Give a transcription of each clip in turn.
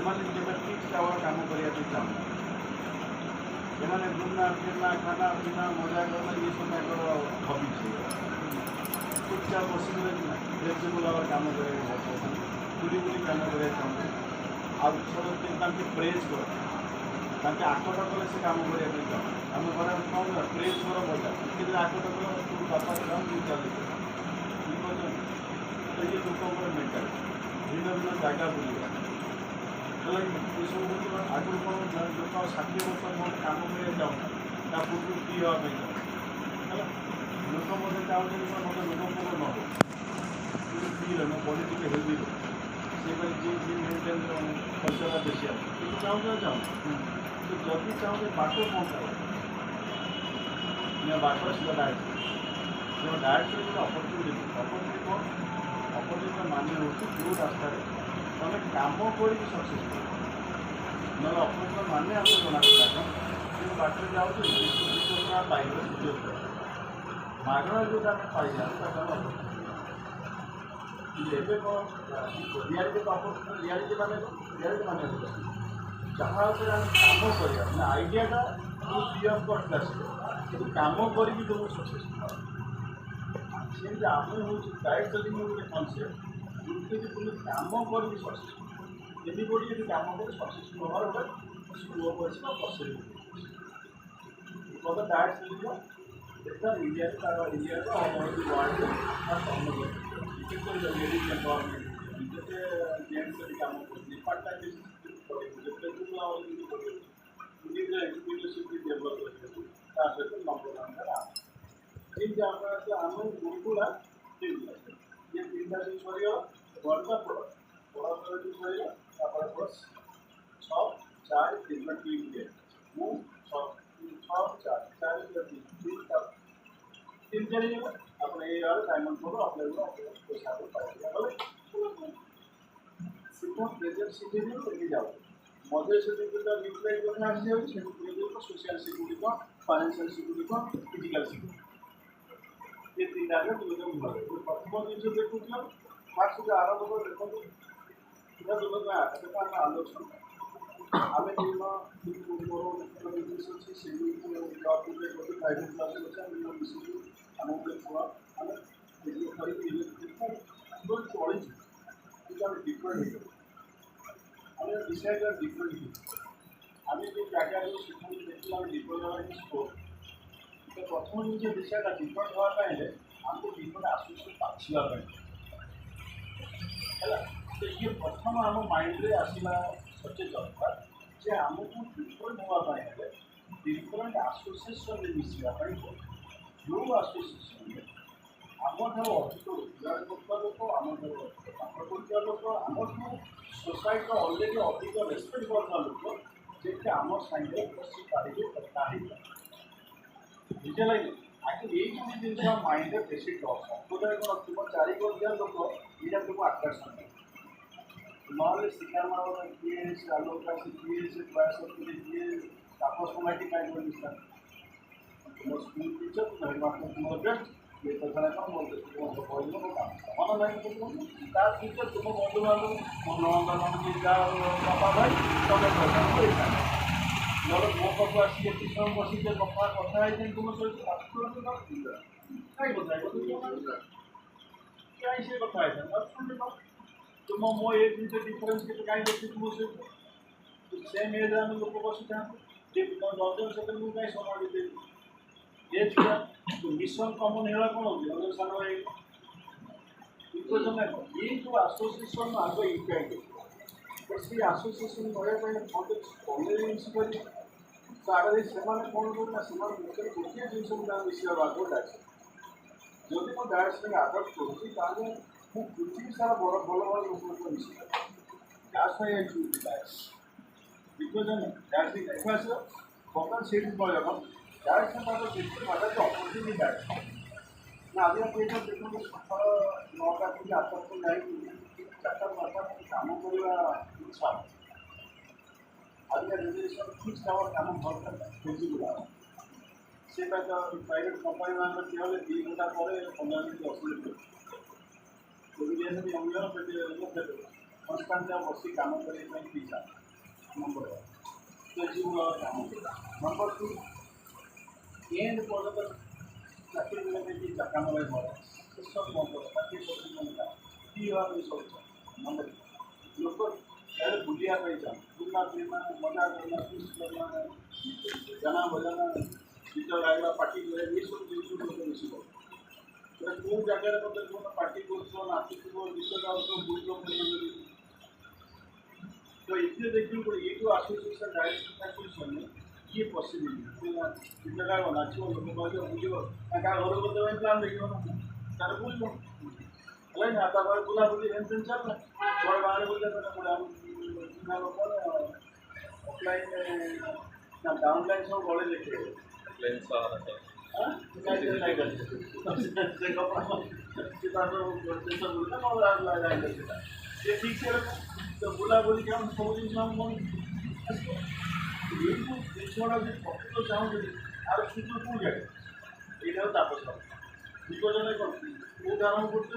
ସେମାନେ କେବେ fix hour କାମ କରିବା ପାଇଁ ଚାହୁଁନାହାନ୍ତି। ସେମାନେ ଘୁମନା ଫିରନା ଖାନା ପିନା ମଜା କର୍ନା ये सब ତାଙ୍କର ହବି ছিল। ଚୁପଚାପ ବସିଲେ ଫ୍ଲେକ୍ସିବୁଲ୍ ଆୱାର କାମ କରିବାକୁ ଭଲ ପାଉଛନ୍ତି, ବୁଲି ବୁଲି କାମ କରିବାକୁ ଚାହୁଁଛନ୍ତି। ଆଉ ସବୁଦିନ ତାଙ୍କୁ ପ୍ରେଜ୍ କର, ତାଙ୍କେ ଆକଟ କଲେ ସେ କାମ କରିବା ପାଇଁ ଚାହୁଁ। ଆମେ ଘରେ କ'ଣ କରିବା ପ୍ରେଜ୍ କର ବଜା, କିନ୍ତୁ ଆକଟ କଲେ ତୁ ବାପା ଚାହୁଁ ମୁଁ ଚାଲିଯିବ ବୁଝିପାରୁଛନ୍ତି। ତ ଇଏ ଲୋକଙ୍କର ମେଣ୍ଟାଲିଟି ଭିନ୍ନ ଭିନ୍ନ ଜାଗା ବୁଲିବା ହେଲା କି ଏସବୁ ହେଉଛି। ଆଗରୁ କ'ଣ ଲୋକ 60 ବର୍ଷ କ'ଣ କାମ କରିବାକୁ ଚାହୁଁଛନ୍ତି, ତା ପୂର୍ବରୁ ଫ୍ରି ହେବା ପାଇଁ ଚାହୁଁଛନ୍ତି ହେଲା। ଲୋକ ମଧ୍ୟ ଚାହୁଁଛନ୍ତି କ'ଣ ମୋତେ ରୋଗ ଫୋଗ ନ ହଉ, କିନ୍ତୁ ଫ୍ରି ରହ, ମୋ ବଡ଼ି ଟିକେ ହେଲ୍ଦି ରହୁ, ସେପାଇଁ ଜିମ୍ ଫିମ୍ ମେଣ୍ଟେନ୍ ଖର୍ଚ୍ଚଟା ବେଶୀ ଆସେ। କିନ୍ତୁ ଚାହୁଁଛ କିନ୍ତୁ ଯଦି ଚାହୁଁଛ ବାଟ କ'ଣ ଚାହୁଁ ବାଟ ସେଟା ଡାଏଟ୍ ଡାଏଟ୍ରେ ଗୋଟେ ଅପରଚ୍ୟୁନିଟି କ'ଣ ଅପରଚ୍ୟୁନିଟି ମାନେ ହେଉଛି ଯେଉଁ ରାସ୍ତାରେ ତୁମେ କାମ କରିକି ସକ୍ସେସ୍ କର, ନହେଲେ ଅପରଚ୍ୟୁନିଟି ମାନେ ଆମେ ଜଣାପଡ଼ିଲା କ'ଣ ଯେଉଁ ବାଟରେ ଯାଉଛୁ ବିଶ୍ୱ ପାଇଗଲେ ସୁଯୋଗ ମାଗଣା ଯେଉଁଟା ଆମେ ପାଇଯାଉ ତାକୁ ଆମେ ଅପରଚ୍ୟୁନିଟି। ଏବେ କ'ଣ ରିଆଲିଟି ମାନେ ଯାହା ଉପରେ ଆମେ କାମ କରିବା ମାନେ ଆଇଡ଼ିଆଟା ଫ୍ରି ଅଫ୍ କଷ୍ଟ ଆସିବ, କିନ୍ତୁ କାମ କରିକି ତୁମକୁ ସକ୍ସେସ୍ କର। ସେମିତି ଆମେ ହେଉଛି ଡାଏଟ୍ ସେଲିଂ ଗୋଟେ କନସେପ୍ଟ ଯେଉଁଥିରେ ତୁମେ କାମ କରିକି ସକ୍ସେସ୍ କର। ଏନିବଡ଼ି ଯଦି କାମ କରି ସକ୍ସେସ୍ ହେବାର ଗୋଟେ ସ୍କୋପ୍ ଅଛି ବା ପସିବିଲିଟି ମୋତେ ଡାଏଟ୍ ସେଲିଂର এটা ইন্ডিয়াতে তারা ইন্ডিয়াতে অলরেডি ওয়ার্ল্ডে আর সম্ভব বিশেষ করে লেডিজ এম্পাওয়ারমেন্ট নিজেতে জেন্টস যদি কাম করছে পার্ট টাইম বেসিস করে যেগুলো অলরেডি করে নিজেদের এক্সপিরিয়েন্সিপ ডেভেলপ করেছে তার সাথে নম্বর আমরা কিন্তু আমরা আমি গুরুকুলা তিনটা যে তিনটা দিন সরিয়ে গড়টা পড়াশোনা দিন সরিয়ে তারপরে বস 6 4 3 টিম দিয়ে ମୁଁ 6 4 ତିନି ଚାରି ଜଣ ଆପଣ ଏଇ ଆଡ଼େ ଡାଇମଣ୍ଡ ଫୋନ ଅପ୍ଲାଇରୁ ପଇସା ପାଇପାରିବେ ବୋଲେ ସିଧା ପ୍ରେଜେଣ୍ଟ ସିଟିରେ ସେଠି ଯାଉ ମଝିରେ ସେଠି ଯେଉଁଟା ରିପ୍ଲାଇ କଥା ଆସିଯାଉଛି ସେଠି ପ୍ରେଜେଣ୍ଟ ସୋସିଆଲ ସିକ୍ୟୁରିଟି କ'ଣ ଫାଇନାନ୍ସିଆଲ ସିକ୍ୟୁରିଟି କ'ଣ ଫିଜିକାଲ ସିକ୍ୟୁରିଟି ଏ ତିନିଟାରେ ଦୁଇଟା ଭଲ ପ୍ରଥମ ଜିନିଷ ଦେଖୁଛ ଫାଷ୍ଟ ଯେଉଁ ଆରମ୍ଭ କରି ଦେଖନ୍ତୁ ସେଟା ଦୁର୍ଗ ସେଟା ଆମେ ଆଲୋଚନା ଆମେ ଦିନ ମୋର ବିଜନେସ୍ ଅଛି ସେଇ ଜବ୍ ଗୋଟେ ପ୍ରାଇଭେଟ୍ ଜବ୍ ଅଛି ଆମେ ମିଶିକି ଆମକୁ ଛୁଆ ଆମେ କରିକି ଚଳିଛୁ କିନ୍ତୁ ଆମେ ଡିଫରେଣ୍ଟ ହେଇଯାଉ ଆମେ ଡିସାଇଡ୍ ଡିଫରେଣ୍ଟ ହେଇଯାଉ ଆମେ ଯେଉଁ ଜାଗାରେ ସେଠାକୁ ଦେଖିଲେ ଆମେ ଡିଫରେଣ୍ଟ ହେବା ପାଇଁ ସ୍କୋପ୍ ତ ପ୍ରଥମ ଜିନିଷ ଡିସାଇଡ୍ ଡିଫରେଣ୍ଟ ହେବା ପାଇଁ ହେଲେ ଆମକୁ ଡିଫରେଣ୍ଟ ଆସୋସିଏସନ୍ ବାଛିବା ପାଇଁ ହେଲା। ତ ଇଏ ପ୍ରଥମ ଆମ ମାଇଣ୍ଡରେ ଆସିବା ସଚେତନତା ଯେ ଆମକୁ ଡିଫରେଣ୍ଟ ହେବା ପାଇଁ ହେଲେ ଡିଫରେଣ୍ଟ ଆସୋସିଏସନ୍ରେ ମିଶିବା ପାଇଁ ଯେଉଁ ଆସୋସିଏସନ୍ରେ ଆମଠାରୁ ଅଧିକ ରୋଜଗାର କରୁଥିବା ଲୋକ ଆମଠାରୁ ଅଧିକ ପାଠ କରୁଥିବା ଲୋକ ଆମଠୁ ସୋସାଇଟିର ଅଲରେଡ଼ି ଅଧିକ ରେସ୍ପେକ୍ଟ କରୁଥିବା ଲୋକ ଯେମିତି ଆମ ସାଙ୍ଗରେ ବସିପାରିବେ କଥା ହେଇପାରିବେ ବୁଝିଲା କି ଆଗେ ଏଇ ଯେଉଁ ଜିନିଷ ମାଇଣ୍ଡରେ ବେଶୀ ଟଚ୍ ସବୁବେଳେ କ'ଣ ତୁମ ଚାରି କରୁଥିବା ଲୋକ ଏଇଟା ତୁମ ଆଟ୍ରାକ୍ସନ୍ ନହେଲେ ଶିକାରମାନ କିଏ ସେ ଆଲୋକା ସେ କିଏ ସେ ପ୍ରୟାସ କିଏ ତାପସ କମାଟି କାହିଁକି ନିଷ୍ଠା ତୁମ ସ୍କୁଲ ଟିଚର ତୁମ ହେଡ଼ମାଷ୍ଟର ତୁମର ବେଷ୍ଟ ये कथा କ'ଣ କହିବ ସମାନ ନାହିଁ ତା ଭିତରେ ତୁମ ବନ୍ଧୁବାନ୍ଧବ ନନ୍ଦନକାନନ କି ଯାହା ବାପା ଭାଇ ତମେ ପଇସା ପଇସା ନହେଲେ ମୋ ପାଖକୁ ଆସିକି ଏତେ ସମୟ ବସିକି କଥା ହେଇଛନ୍ତି ତୁମ ସହିତ କାହିଁ କଥା କାହିଁ ସେ କଥା ହେଇଥାନ୍ତି ତୁମ ମୋ ଏଜ୍ ଭିତରେ ଡିଫରେନ୍ସ କେତେ କାହିଁ ଦେଖି ତୁମ ସହିତ ସେମ୍ ଏଜ୍ରେ ଆମେ ଲୋକ ବସିଥାନ୍ତୁ ଯେ ତୁମ 10 ଜଣ ସହିତ ମୁଁ କାହିଁ ସମୟ ଦେଇଦେବି ଏଜ୍ ମିଶନ କମନ ହେଲା କ'ଣ ହେଉଛି ଅନ୍ୟ ସାନ ଭାଇ ବୁଝିପାରୁଛନ୍ତି ଏଇ ଯେଉଁ ଆସୋସିଏସନ୍ ଆଗ ଇମ୍ପ୍ୟାକ୍ଟ ସେଇ ଆସୋସିଏସନ୍ ରହିବା ପାଇଁ ମୋତେ କଲେଜ ମିଶି କରି ତ ଆଗରେ ସେମାନେ କ'ଣ କରୁଛନ୍ତି ନା ସେମାନେ ଭିତରେ ଗୋଟିଏ ଜିନିଷକୁ ତାଙ୍କୁ ମିଶିବା ଆଗ ଡାଇସ୍ ଯଦି ମୁଁ ଡାଇସ୍ ପାଇଁ ଆଡପ୍ଟ କରୁଛି ତାହେଲେ ମୁଁ ପୃଥିବୀ ସାରା ବଡ଼ ଭଲ ଭଲ ଲୋକଙ୍କ ମିଶିବି ଡାଇସ୍ ପାଇଁ ଆକ୍ଚୁଆଲି ଡାଇସ୍ ବୁଝିପାରୁଛନ୍ତି ଡାଇସ୍ ଦେଖ ଆସିବ ବର୍ତ୍ତମାନ ସେଇଠି ପଳେଇବ ଡାଇରେକ୍ଟ ତାର ଯେତେ ବାଟ ଅପରଚ୍ୟୁନିଟି ଡାଇରେକ୍ଟ ନା ଆଜି ଆପଣ ଦେଖନ୍ତୁ ସକାଳ 9ଟା থেকে 8ଟା ଯାଇକି 4ଟା 5ଟା କାମ କରିବା ଇଚ୍ଛା ଆଜିକା ଜେନେରେସନ୍ ଫିକ୍ସ ଆୱାର କାମ ଭଲ ଖୋଜିବୁ ସେଟା ତ ପ୍ରାଇଭେଟ୍ କମ୍ପାନୀ ମାନଙ୍କର ଠିଆ ହେଲେ 2 ଘଣ୍ଟା ପରେ 15 ମିନିଟ୍ ଅସୁବିଧା ଯଦି ଅନ୍ୟ କନଷ୍ଟାଣ୍ଟ ବସି କାମ କରିବା ପାଇଁ ପିଲା ନମ୍ବର ୱାନ୍ ତ ଏସବୁ କାମ ନମ୍ବର ଟୁ ଏଣ୍ଡ ପର୍ଯ୍ୟନ୍ତ ଚାକିରି କରିବା ପାଇଁ କାମରେ ଭଲ ସେସବୁ ନମ୍ବର 30% କି ଭାବରେ ସବୁ ନମ୍ବର ଲୋକ ସିଆଡ଼େ ବୁଲିବା ପାଇଁ ଯାଆନ୍ତି ବୁଲା ଫିଲ୍ମ ମଜା କରିବା ଫିଷ୍ଟ କରିବା ଗାନା ବଜାନା ଗୀତ ଗାଇବା ପାର୍ଟି କରିବା ଏସବୁ ଜିନିଷ ଲୋକ ବେଶୀ ଭଲ କେଉଁ ଜାଗାରେ ମଧ୍ୟ ଯେଉଁ ପାର୍ଟି କରୁଥିବ ନାଚୁଥିବ ଗୀତ ଗାଉଥିବ ବୁଲୁଥିବ तो इसलिए देखिए को ये जो एसोसिएशन डायरेक्ट एसोसिएशन में ये पॉसिबल है जगह बना चाहिए लोगों को जो मुझे का घर को तो प्लान देखियो ना तार बोल लो अरे ना आता बार बुला बुली टेंशन चल ना और बाहर बोल जाता ना पूरा ना लोग ऑफलाइन ना डाउनलाइन सब बड़े देखे ऑफलाइन सारा हां नहीं नहीं करते से कपड़ा सीधा तो टेंशन बोलता और आज लगा जाएगा ये ठीक से तो बुला बोली क्या सब जिन हम मन ये जिनछोड़ा जे पक्को चाहूँ आर सुतो को जाए एटाও তাপস দুজনে কোন উদাহরণ করতে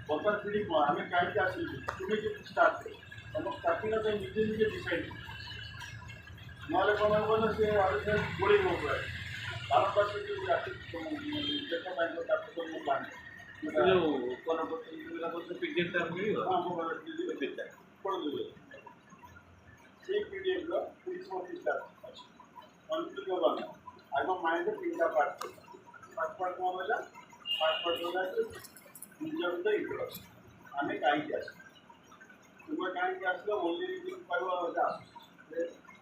বর্তমান পিঢ়ি আমি কাইতে আসি তুমি যে স্টার্ট করো তখন স্টার্টিংটা তো নিজে নিজে ডিসাইড নহলে কোনো বলে সে আগে বড়ি হবে কারণ পাশে যে রাখি যেটা বাইরে তারপর তো প্ল্যান जो कोन को पीडीएफ टा मिलियो हां मोबाइल पीडीएफ टा पढ़ दो সেই পিডিএফ লো 30 টা আছে কনফিগ করব আগে মাইন্ডে তিনটা পার্ট পার্ট কোন হলো পার্ট হলো নিজের তো ইন্ট্রোডাকশন আমি কাইতে আসি তোমরা কাইতে আসলে ওনলি রিভিউ পাইবা ওটা আসে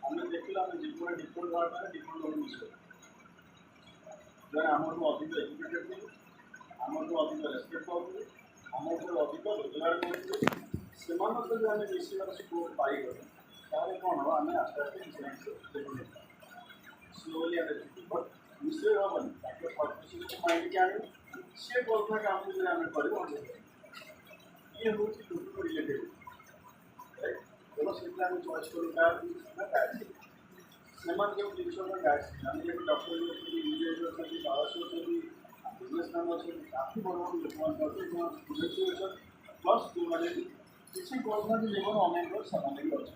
আমি দেখলাম যে পুরো ডিফল্ট ওয়ার্ডটা ডিফল্ট হয়ে গেছে যারা আমাকে অধিক এডুকেটেড ଆମକୁ ଅଧିକ ରେସ୍ପେକ୍ଟ କରୁଥିଲେ ଆମକୁ ଅଧିକ ରୋଜଗାର କରୁଥିଲେ ସେମାନଙ୍କ ଯଦି ଆମେ ମିଶିବାର ସ୍କୋପ୍ ପାଇଗଲେ ତାହେଲେ କ'ଣ ହେବ ଆମେ ଆସ୍ତେ ଆସ୍ତେ ମିଶେଇ ସ୍ଲୋଲି ଆମେ ବଟ୍ ମିଶେଇ ହେବନି ତାকে ସର୍ଭିସକୁ ମାଇଣ୍ଡିକି ଆଣିବୁ ସେ କଥା କାମକୁ ଯଦି ଆମେ କରିବୁ ଇଏ ହେଉଛି ଲୋକକୁ ରିଲେଟେଡ୍ ତେଣୁ ସେଥିରେ ଆମେ ଚଏସ୍ କରୁ କାହା ଗାଇଡ଼ ସେମାନେ ଯେଉଁ ଜିନିଷଟା ଗାଇଡ଼ ଆମେ ଯେମିତି ଡକ୍ଟର ଅଛନ୍ତି ଇଞ୍ଜିନିୟର ଅଛନ୍ତି ନର୍ସ ଅଛନ୍ତି बिजनेसमैन अच्छे काफ़ी बड़ा लोक प्लस जो मैंने किसी गवर्नमेंट लेवल अनेक सामान भी अच्छे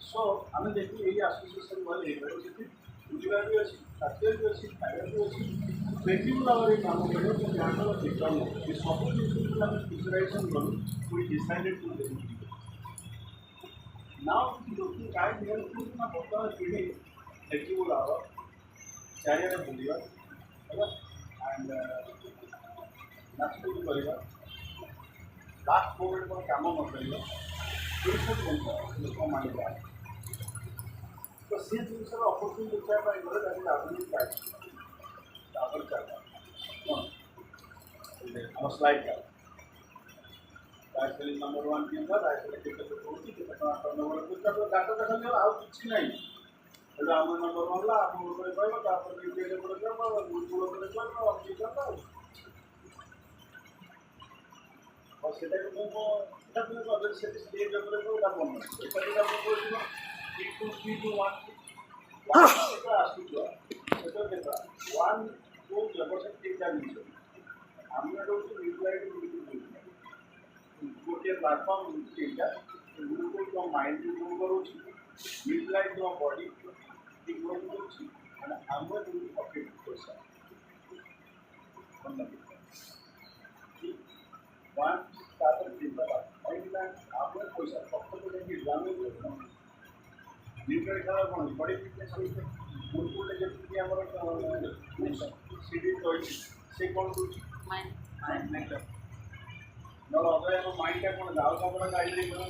सो आम देखिए यही आसोसिएसन वाले बुझा भी अच्छी खाद्य भी अच्छी खाया भी अच्छी फ्लेक्सिबल भाव में काम करें तो यहाँ डिफरेंट हो ये सब जिन आम स्पेशलाइजेशन करूँ कोई डिसाइडेड टू नाउ लोक गाइड हेल्प ना बर्तमान पीढ़ी फ्लेक्सिबल भाव चारिआडे बुलिया है एंड नाचुरी करवा लास्ट मोमेंट पर कम न कर लोक मानवा तो सी जिन अपरच्युनिटी देखापी गले आधुनिक गाइड चलता आम स्लाइड गाइड नंबर 1 किंवा गाइड के नंबर डाटा देखा आउ कि ना এটা আমার নম্বর মারলা আপনি উপরে পাইবা তারপর ডিটেইলে করে যাবো গুলো করে যাবো আপনি যাবো আর সেটাকে বলবো এটা তুমি পাবেন সেটা স্টেজ উপরে করে এটা বলবো এটা যেটা আমরা বলছি 2 3 2 1 এটা আসছে সেটা দেখা 1 2 লেভেল তিনটা নিচে আমরা হচ্ছে রিপ্লাই টু গোটে প্ল্যাটফর্ম তিনটা গুলো তো মাইন্ড গ্রো করুছি রিপ্লাই টু বডি ग्रोथ করছি মানে আমরা যদি পকেট পয়সা ওয়ান তারপর চিন্তা পাইনা আমরা পয়সা পকেট করে কি জানো নিউট্রাল খাওয়া কোন বডি ফিটনেস হইছে মূল করলে যেটি আমরা সিডি হইছে সে কোন করছি মাইন্ড নেক্সট না অদয় আমার মাইন্ডটা কোন দাও কাপড় গাইড দিয়ে কোন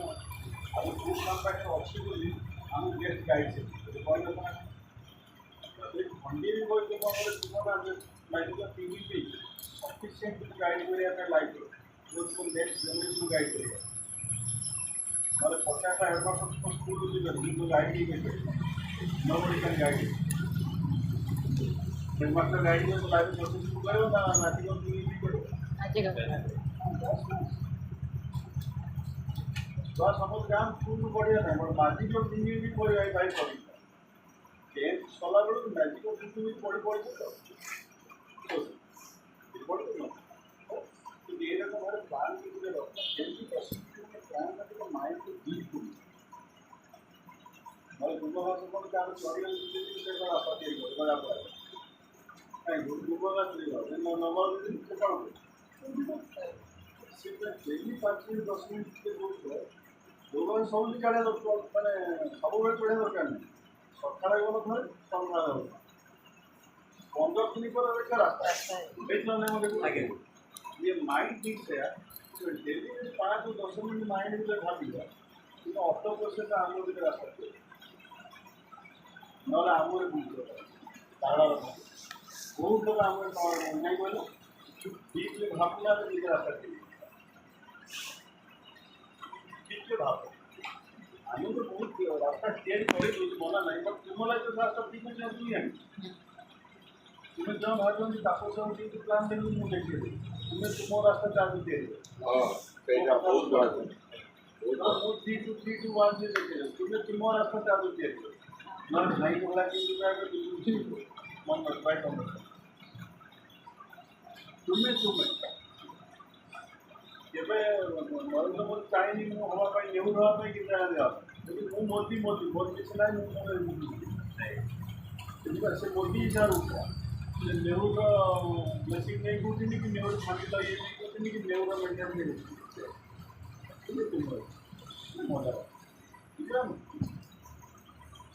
আমি গ্রুপ নাম্বারটা অপশন বলি আমি গেস্ট গাইড আছে কয়টা मंडी भी कोई तो हमारे जीवन में लाइफ का टीवी पे सफिशिएंट गाइड करे अपने लाइफ को उसको नेक्स्ट जनरेशन को गाइड करेगा हमारे 50 का हेडमास्टर को स्कूल में भी तो गाइड नहीं करते nobody can guide headmaster guide में तो लाइफ प्रोसेस को करो ना मैथमेटिक्स और टीवी भी करो तो समझ काम स्कूल में बढ़िया नहीं पर बाजी जो टीवी भी कोई भाई पड़ी टेंथ सला बेलू मैजिक पढ़ी पढ़ी तो ये प्लान ପାହାଡ଼ ଚଢ଼ିବାକୁ ସେ କ'ଣ ରାସ୍ତା ତିଆରି କରିବ ଗଲା ପରେ କାହିଁକି ଯୁବ ରାତ୍ରି ନମ୍ବର ସେ କ'ଣ ସେ ଡେଲି 5 ମିନିଟ୍ 10 ମିନିଟ୍ ଟିକେ ଦୌଡ଼ିବ ଦୌଡ଼ ସବୁଦିନ ଚଢ଼ିବା ମାନେ ସବୁବେଳେ ଚଢ଼ିବା ଦରକାର ନାହିଁ ସକାଳେ ଗଲ ଥରେ ସନ୍ଧ୍ୟାବେଳେ ଗଲ 15 ଦିନ ପରେ ଦେଖ ରାସ୍ତା ଦେଖିଲ ନା ମୋତେ ଆଜ୍ଞା ये माइंड ठीक है डेली 5-10 मिनट माइंड में भाविगा କିନ୍ତୁ ଅଟୋ ପଇସାଟା ଆମର ଭିତରେ ରାସ୍ତା ନହେଲେ ଆମର ବୁଝିବ ପାହାଡ଼ର ବହୁତ ଲୋକ ଆମର ନାଇଁ କହିଲେ ଠିକ୍ରେ ଭାବିଲା ନିଜେ ରାସ୍ତା ଠିକ୍ ଠିକ୍ରେ ଭାବ ଆମେ ତ ବହୁତ ରାସ୍ତା ତିଆରି କରିଦେଉଛୁ ମନା ନାହିଁ ବଟ୍ ତୁମ ଲାଗି ରାସ୍ତା ଠିକ୍ ଅଛି ଆଉ ଜାଣି ତୁମେ ଯେଉଁ ଭାବୁଛନ୍ତି ତାକୁ ସବୁ ଠିକ୍ ପ୍ଲାନ୍ ଦେବି ମୁଁ ଦେଖିବି ତୁମେ ତୁମ ରାସ୍ତା ଚାଲୁ ତିଆରି ହଁ ସେଇଟା ବହୁତ ବଡ଼ ମୁଁ 3 to 1 से देखिए तुम्हें तुम्हारा रास्ता चालू किया ना भाई को बोला कि मन मत भाई कम तुम्हें केवे नरेंद्र मोदी चाहिए मु हवा पाई नेहु हवा पाई कि जाने दिया लेकिन मु मोदी किसी नहीं मु से मोदी इधर उठा नेहरू का मशीन नहीं होती कि नेहरू खाती था ये नहीं होती कि नेहरू का मेंटेन नहीं होती तुम्हें मजा ठीक है